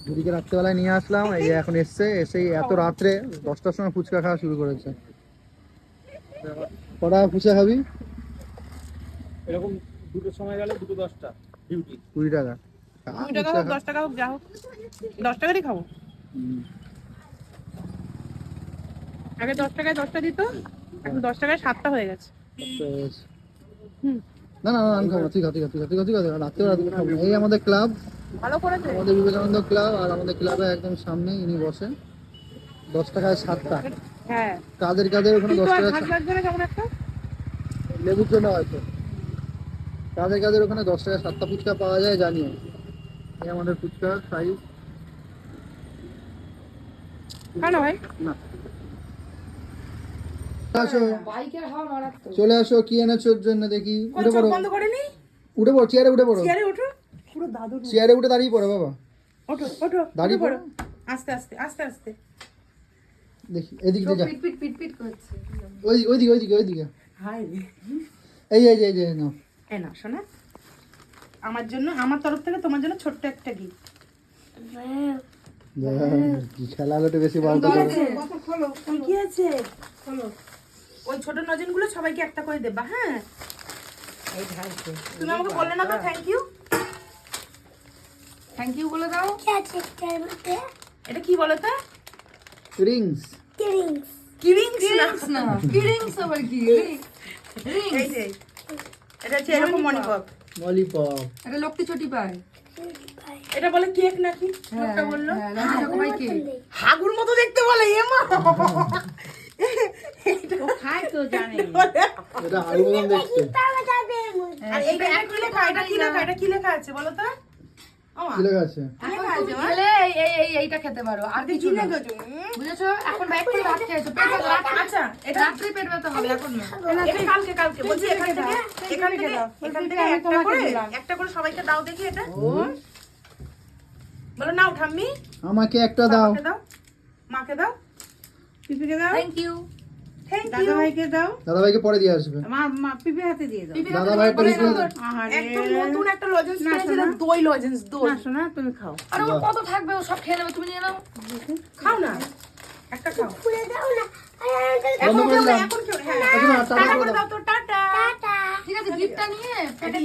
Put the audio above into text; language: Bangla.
দিদিকে রাত্রেবেলায় নিয়ে আসলাম, এই এখন এসেই এত রাত্রে 10টার সময় ফুচকা খাওয়া শুরু করেছে। কটা ফুচকা খাবি? এরকম দুটোর সময় গেলে 2:10 ডিউটি 20 টাকা। 2 টাকা হোক 10 টাকা হোক যা হোক 10 টাকারই খাবো। আগে 10 টাকায় 10টা দিত, এখন 10 টাকায় 7টা হয়ে গেছে। না না আমি খাবো, ঠিক আছে রাত্রেবেলা খাবো। এই আমাদের ক্লাব, ভালো করেছে। আমাদের বিবেকানন্দ ক্লাব, আর আমাদের ক্লাবের একদম সামনে ইনি বসেন। 10 টাকায় 7টা। হ্যাঁ, কাদের ওখানে 10 টাকা ভাগ লাগবে না কেমন একটা? লেবুর জন্য হয়তো। কাদের ওখানে 10 টাকায় 7টা ফুচকা পাওয়া যায় জানিও। এই আমাদের ফুচকা সাইজ খাও ভাই। না, আসো চলে আসো, কি এনেছো ওর জন্য দেখি। উঠে পড়ো, বন্ধ করেনি? উঠে পড়ো, চেয়ারে উঠে পড়ো, চেয়ারে ওঠো। পুরো দাদু চেয়ারে উঠে দাঁড়িয়ে পড়ো বাবা। ওঠো দাঁড়িয়ে পড়ো। আস্তে আস্তে দেখি এদিকে যা, পিট করছে। ওইদিকে হাই এই নাও। এই না শোনা, আমার জন্য, আমার তরফ থেকে তোমার জন্য ছোট্ট একটা গিফট। কি খেলা হলো বেশি বলতে খোলো কি আছে, খোলো। ওই ছোট নজেন গুলো সবাইকে একটা করে দেবা। হ্যাঁ, এই ঢালছে। তুমি আমাকে বললে না তো থ্যাংক ইউ বলে দাও। এটা কি বলো তো? রিংস কিরিংস না, কিরিংস আবার কি? এই যে এটা হচ্ছে এরকম মনিপপ। ললিপপ, এটা লোকটি ছোটি পায়। এটা বলে কেক নাকি? লোকটা বললো সবাই কি হাগুর মতো দেখতে বলে। এমা খায় তো জানে। এটা আলু মতন দেখতে। আর এইটা কি লেখা? এটা কি লেখা আছে বলো তো? কি লেখা আছে? খেলে এইটা খেতে পারো, আর কিছু না। বুঝেছো? এখন ব্যাগ করে ভাত খেয়েছো, পেট ব্যথা। আচ্ছা, এটা রাত্রে পেট ব্যথা হবে, এখন না। এটা কালকে বলছি। এখান থেকে একটা করে সবাইকে দাও দেখি। এটা বলো নাও ঠাম্মি, আমাকে একটা দাও। মাকে দাও, পিপিকে দাও, থ্যাংক ইউ। দাদাভাইকে দাও, দাদাভাইকে পরে দিয়ে আসবে। মা পিপি হাতে দিয়ে দাও। দাদাভাই একটা বিস্কুট দাও। একদম নতুন একটা লজেন্স কিনেছিল, দই লজেন্স। দই না শোনা, তুমি খাও। আর ওর কত থাকবে, ও সব খেয়ে নেবে, তুমি নিয়ে নাও। খাও না, একটা খাও। বন্ধ করে দিলাম। এখন খেও। হ্যাঁ, এখন আর টাটা করে দাও। দাও তো, টাটা। ঠিক আছে, গিফটটা নিয়ে পেটে